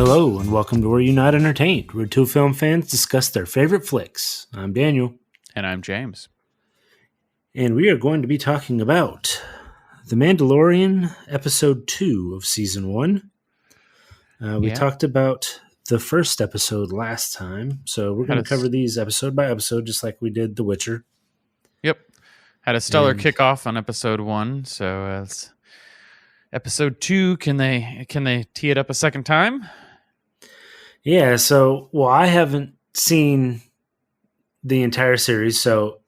Hello and welcome to Where You Not Entertained, where two film fans discuss their favorite flicks. I'm Daniel. And I'm James. And we are going to be talking about The Mandalorian, Episode 2 of Season 1. We talked about the first episode last time, so we're going to cover these episode by episode, just like we did The Witcher. Yep. Had a stellar kickoff on Episode 1, so Episode 2, can they tee it up a second time? Yeah, so, I haven't seen the entire series, so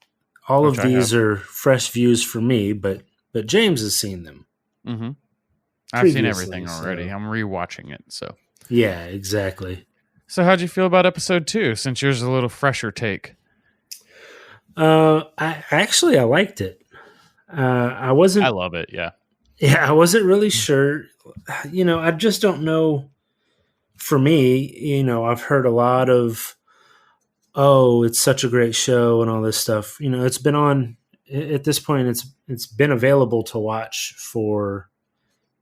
all of these are fresh views for me, but James has seen them. Mm-hmm. I've seen everything already. I'm rewatching it, so. Yeah, exactly. So how'd you feel about Episode 2, since yours is a little fresher take? I liked it. I love it, yeah. Yeah, I wasn't really sure. I just don't know. For me, I've heard a lot of, it's such a great show and all this stuff. It's been on at this point. It's been available to watch for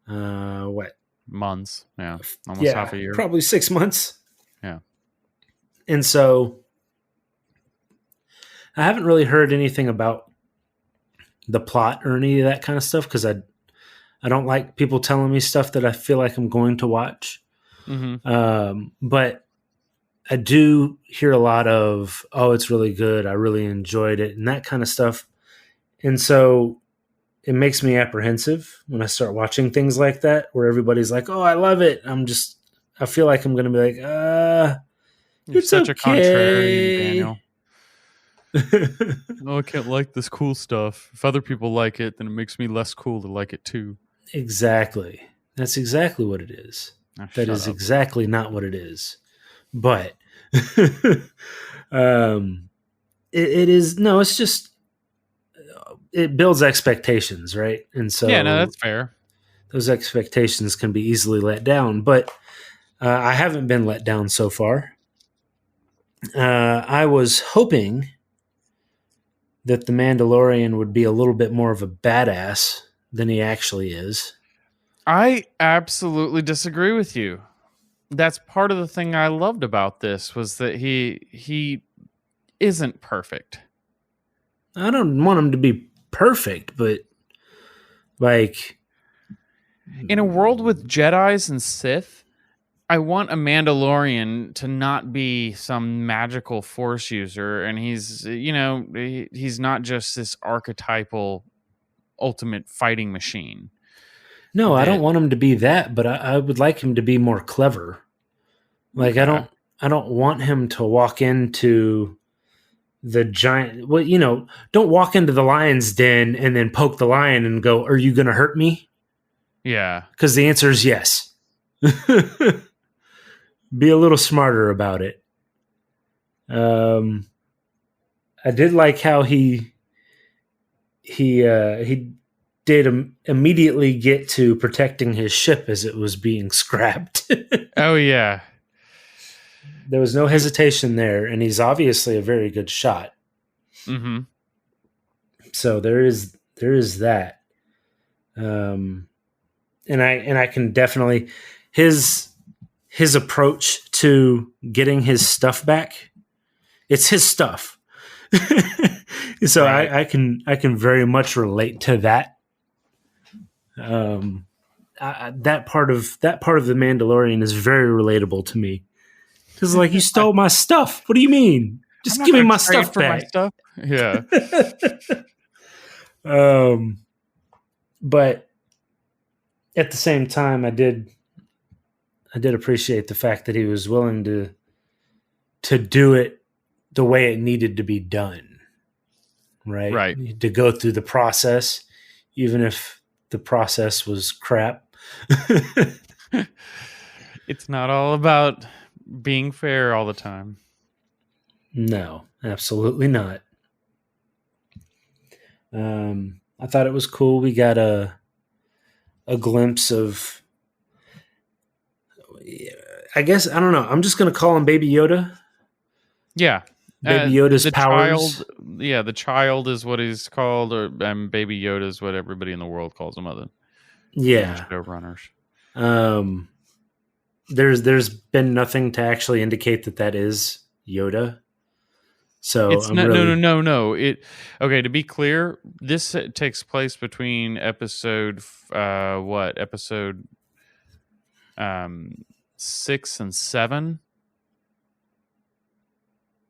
months? Yeah, almost half a year, probably 6 months. Yeah, and so I haven't really heard anything about the plot or any of that kind of stuff because I don't like people telling me stuff that I feel like I'm going to watch. Mm-hmm. But I do hear a lot of, it's really good. I really enjoyed it and that kind of stuff. And so it makes me apprehensive when I start watching things like that, where everybody's like, I love it. I feel like I'm going to be like, You're such a contrarian, Daniel. No, I can't like this cool stuff. If other people like it, then it makes me less cool to like it too. Exactly. That's exactly what it is. That is exactly not what it is. But it is, no, it's just, it builds expectations, right? And so, yeah, no, that's fair. Those expectations can be easily let down, but I haven't been let down so far. I was hoping that the Mandalorian would be a little bit more of a badass than he actually is. I absolutely disagree with you. That's part of the thing I loved about this, was that he isn't perfect. I don't want him to be perfect, but like in a world with Jedis and Sith, I want a Mandalorian to not be some magical force user, and he's not just this archetypal ultimate fighting machine. No, I don't want him to be that, but I would like him to be more clever. Like, okay. I don't want him to walk into the giant, don't walk into the lion's den and then poke the lion and go, "Are you going to hurt me?" Yeah. Because the answer is yes. Be a little smarter about it. I did like how he did immediately get to protecting his ship as it was being scrapped. Oh, yeah. There was no hesitation there, and he's obviously a very good shot. Mm-hmm. So there is that. And I can definitely his approach to getting his stuff back. It's his stuff. So right. I can very much relate to that. That part of the Mandalorian is very relatable to me. Because like, you stole my stuff. What do you mean? Just give me my stuff back. Yeah. But at the same time, I did appreciate the fact that he was willing to do it the way it needed to be done. Right. Right. To go through the process, even if the process was crap. It's not all about being fair all the time. No, absolutely not. I thought it was cool. We got a glimpse of, I guess, I don't know. I'm just going to call him Baby Yoda. Yeah. Baby Yoda's powers. The child is what he's called, or Baby Yoda is what everybody in the world calls him other showrunners. there's been nothing to actually indicate that is Yoda. So It's I'm not. No, no, really no, no. Okay. To be clear, this takes place between episode episode 6 and 7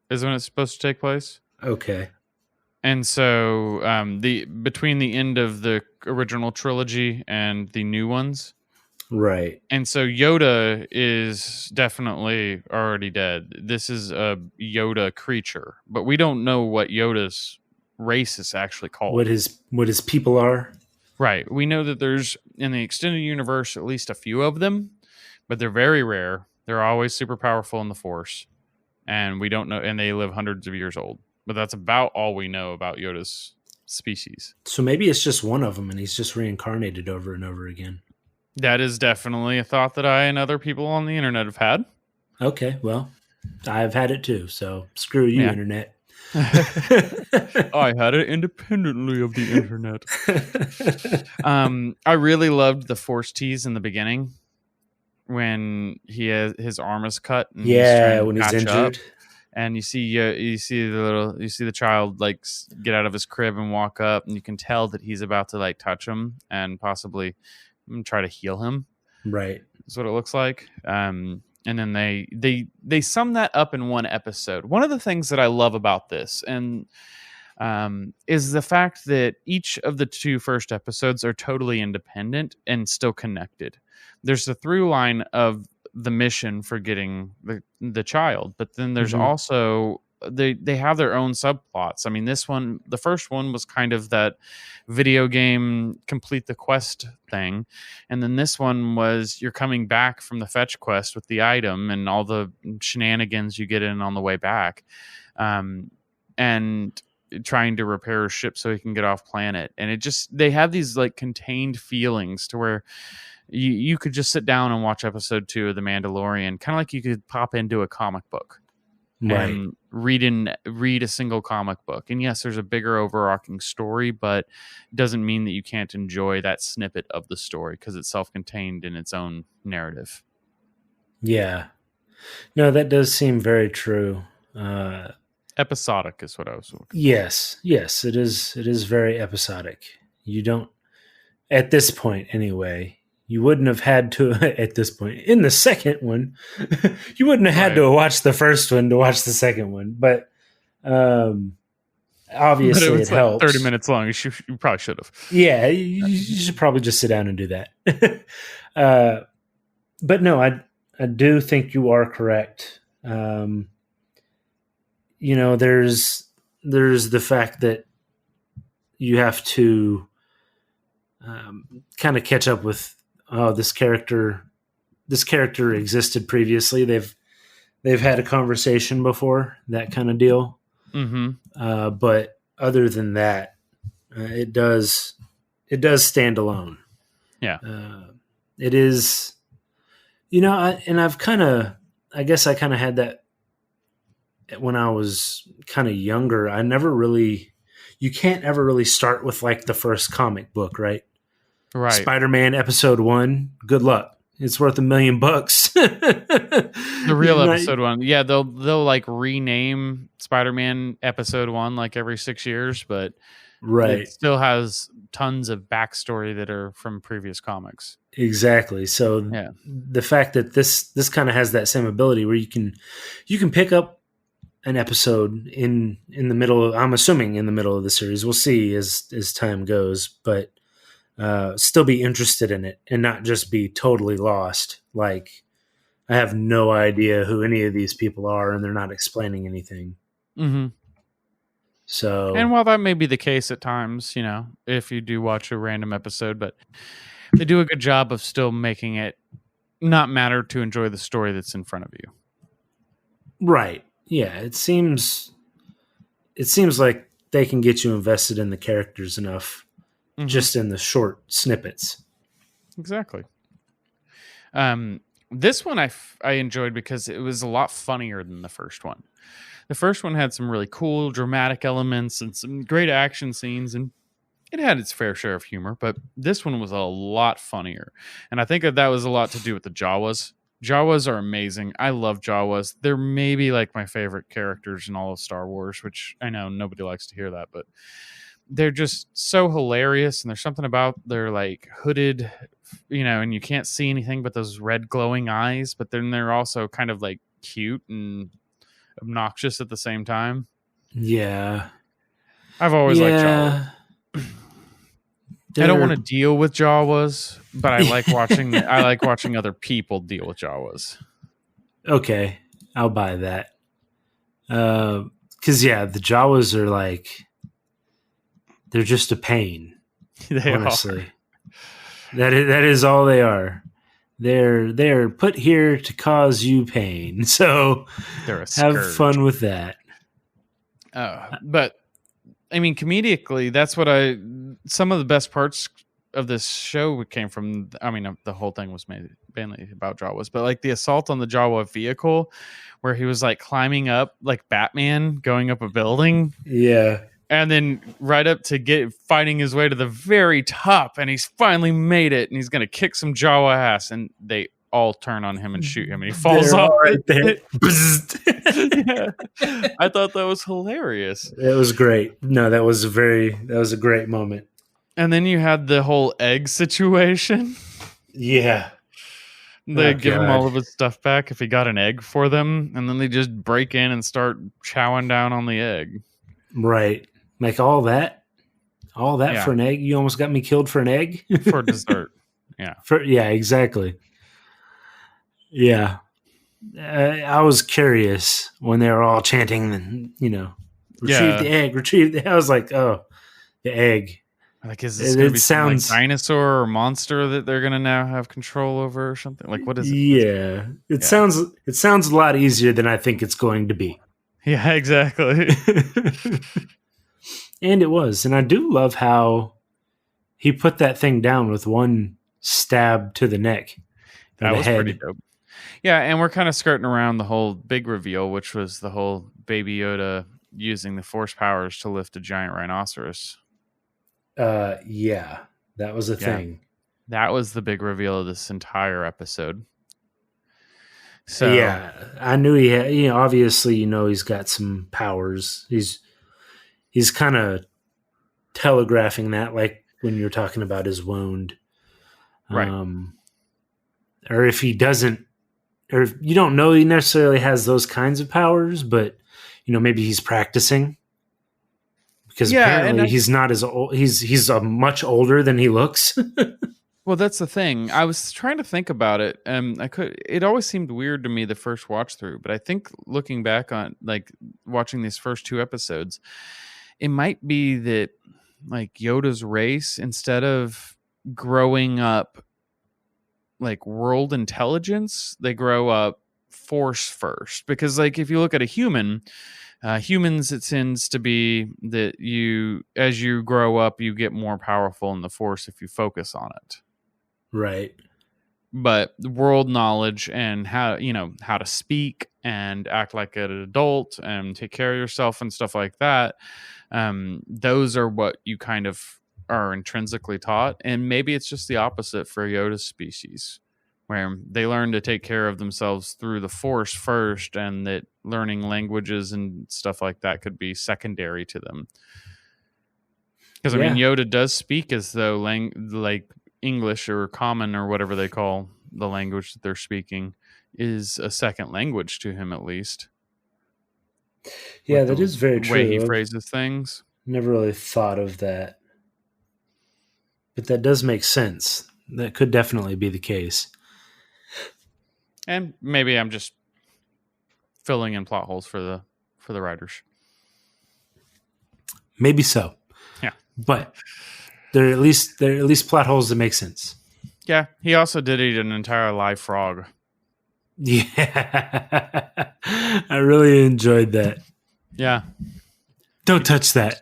is when it's supposed to take place. okay. And so the between the end of the original trilogy and the new ones. Right. And so Yoda is definitely already dead. This is a Yoda creature, but we don't know what Yoda's race is actually called. What his people are. Right. We know that there's in the extended universe at least a few of them, but they're very rare. They're always super powerful in the Force, and we don't know. And they live hundreds of years old. But that's about all we know about Yoda's species. So maybe it's just one of them, and he's just reincarnated over and over again. That is definitely a thought that I and other people on the internet have had. Okay, well, I've had it too. So screw you, Yeah. internet. I had it independently of the internet. I really loved the Force tease in the beginning when his arm is cut. And when he's injured, and you see the child like get out of his crib and walk up, and you can tell that he's about to like touch him and possibly try to heal him. Right. That's what it looks like. And then they sum that up in one episode. One of the things that I love about this and is the fact that each of the 2 first episodes are totally independent and still connected. There's the through line of the mission for getting the child, but then there's also they have their own subplots. I mean, the first one was kind of that video game complete the quest thing, and then this one was you're coming back from the fetch quest with the item and all the shenanigans you get in on the way back, and trying to repair a ship so he can get off planet. And they have these like contained feelings to where you could just sit down and watch episode 2 of The Mandalorian, kind of like you could pop into a comic book. Right. And read a single comic book. And yes, there's a bigger overarching story, but it doesn't mean that you can't enjoy that snippet of the story because it's self-contained in its own narrative. Yeah. No, that does seem very true. Episodic is what I was looking for. Yes, it is. It is very episodic. You don't, at this point anyway, you wouldn't have had to, at this point, in the second one, you wouldn't have had to watch the first one to watch the second one. But obviously but it helps. 30 minutes long. You probably should have. Yeah, you should probably just sit down and do that. But no, I do think you are correct. There's the fact that you have to kind of catch up with this character existed previously. They've had a conversation before, that kind of deal. Mm-hmm. But other than that, it does stand alone. Yeah. It is, I guess I kind of had that when I was kind of younger. You can't ever really start with like the first comic book, right? Right. Spider-Man episode 1. Good luck. It's worth $1 million. The real episode 1. Yeah, they'll like rename Spider-Man episode 1 like every 6 years, but right. It still has tons of backstory that are from previous comics. Exactly. So the fact that this kind of has that same ability where you can pick up an episode in the middle of, I'm assuming in the middle of the series. We'll see as time goes, but still be interested in it and not just be totally lost. Like, I have no idea who any of these people are and they're not explaining anything. Mm-hmm. So, and while that may be the case at times, if you do watch a random episode, but they do a good job of still making it not matter to enjoy the story that's in front of you. Right. Yeah. It seems like they can get you invested in the characters enough. Mm-hmm. Just in the short snippets. Exactly. This one I enjoyed because it was a lot funnier than the first one. The first one had some really cool dramatic elements and some great action scenes, and it had its fair share of humor, but this one was a lot funnier. And I think that was a lot to do with the Jawas. Jawas are amazing. I love Jawas. They're maybe like my favorite characters in all of Star Wars, which I know nobody likes to hear that, but they're just so hilarious. And there's something about their like hooded, and you can't see anything but those red glowing eyes, but then they're also kind of like cute and obnoxious at the same time. Yeah. I've always liked Jawas. I don't want to deal with Jawas, but I like watching. I like watching other people deal with Jawas. Okay, I'll buy that. Because the Jawas are like, they're just a pain. They honestly, that is all they are. They're put here to cause you pain. So they're have fun with that. But I mean, comedically, that's what some of the best parts of this show came from. I mean, the whole thing was mainly about Jawas, but like the assault on the Jawa vehicle where he was like climbing up like Batman going up a building. Yeah. And then right up to fighting his way to the very top, and he's finally made it, and he's going to kick some Jawa ass, and they all turn on him and shoot him, and he falls off right there. Yeah. I thought that was hilarious. It was great. No, that was a great moment. And then you had the whole egg situation. Yeah. They give him all of his stuff back if he got an egg for them, and then they just break in and start chowing down on the egg. Right. Like all that for an egg? You almost got me killed for an egg? For dessert. Yeah. Exactly. Yeah. I was curious when they were all chanting, retrieve the egg, retrieve the egg. I was like, oh, the egg. Like, is this going to be some like dinosaur or monster that they're going to now have control over or something? Like, what is it? Yeah. It sounds a lot easier than I think it's going to be. Yeah, exactly. And it was. And I do love how he put that thing down with one stab to the neck. That was pretty dope. Yeah, and we're kind of skirting around the whole big reveal, which was the whole Baby Yoda using the Force powers to lift a giant rhinoceros. Yeah, that was a thing. That was the big reveal of this entire episode. So yeah, I knew he had. Obviously, he's got some powers. He's kind of telegraphing that, like when you're talking about his wound, right? Or if he doesn't, or if you don't know he necessarily has those kinds of powers, but maybe he's practicing. Because apparently he's not as old. He's much older than he looks. Well, that's the thing. I was trying to think about it. It always seemed weird to me the first watch through, but I think looking back on like watching these first 2 episodes, it might be that like Yoda's race, instead of growing up like world intelligence, they grow up force first. Because like if you look at a human. Humans, it tends to be that as you grow up, you get more powerful in the Force if you focus on it. Right. But world knowledge and how to speak and act like an adult and take care of yourself and stuff like that, those are what you kind of are intrinsically taught. And maybe it's just the opposite for Yoda's species, where they learn to take care of themselves through the Force first, and that learning languages and stuff like that could be secondary to them. Because, I mean, Yoda does speak as though like English or Common or whatever they call the language that they're speaking is a second language to him, at least. Yeah, that is very true. The way he phrases things. Never really thought of that. But that does make sense. That could definitely be the case. And maybe I'm just filling in plot holes for the writers. Maybe so. Yeah. But there are at least plot holes that make sense. Yeah. He also did eat an entire live frog. Yeah. I really enjoyed that. Yeah. Don't touch that.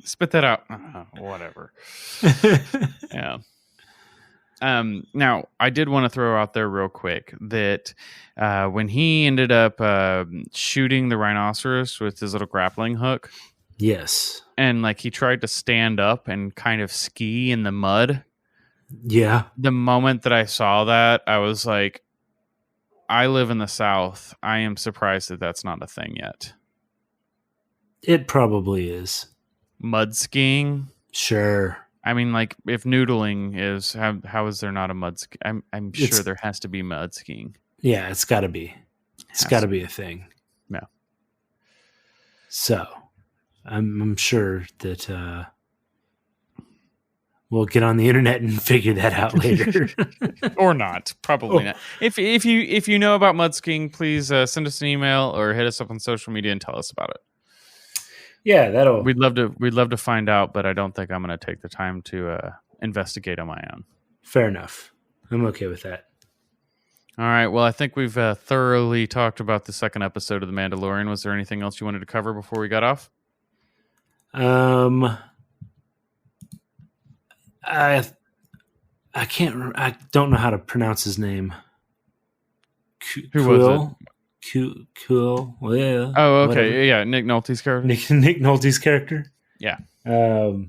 Spit that out. Whatever. Yeah. Now, I did want to throw out there real quick that when he ended up shooting the rhinoceros with his little grappling hook. Yes. And like he tried to stand up and kind of ski in the mud. Yeah. The moment that I saw that, I was like, I live in the South. I am surprised that that's not a thing yet. It probably is. Mud skiing. Sure. I mean, like, if noodling is, how is there not a mud ski? I'm sure there has to be mud skiing. Yeah, it's got to be. It's got to be a thing. Yeah. So, I'm sure that we'll get on the internet and figure that out later, or not. Probably not. If you know about mud skiing, please send us an email or hit us up on social media and tell us about it. Yeah, we'd love to find out, but I don't think I'm going to take the time to investigate on my own. Fair enough. I'm okay with that. All right. Well, I think we've thoroughly talked about the second episode of The Mandalorian. Was there anything else you wanted to cover before we got off? I can't. I don't know how to pronounce his name. Who was it? Cool. Well, yeah. Oh, okay. Whatever. Yeah, Nick Nolte's character. Nick Nolte's character. Yeah. I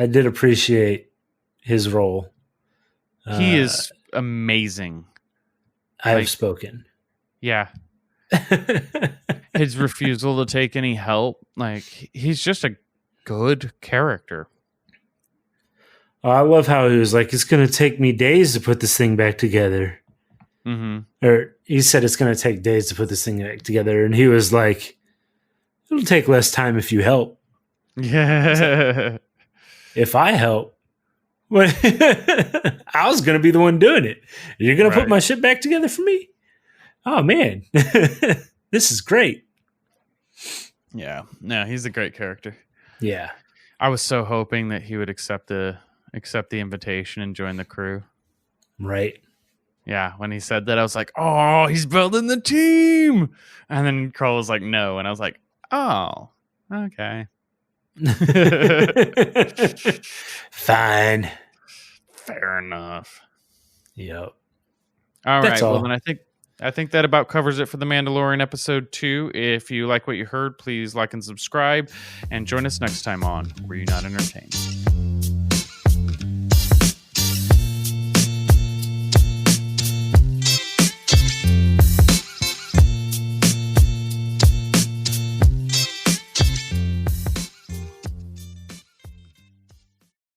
did appreciate his role. He is amazing. I have spoken. Yeah. His refusal to take any help. Like, he's just a good character. I love how he was like, it's going to take me days to put this thing back together. Mm-hmm. Or he said it's going to take days to put this thing back together. And he was like, it'll take less time if you help. Yeah. If I help, I was going to be the one doing it. You're going to put my shit back together for me? Oh, man. This is great. Yeah. No, he's a great character. Yeah. I was so hoping that he would accept the invitation and join the crew. Right. Yeah, when he said that, I was like, oh, he's building the team. And then Carl was like, no. And I was like, oh, okay. Fine. Fair enough. Yep. All right. Well, then I think that about covers it for The Mandalorian episode 2. If you like what you heard, please like and subscribe and join us next time on Were You Not Entertained?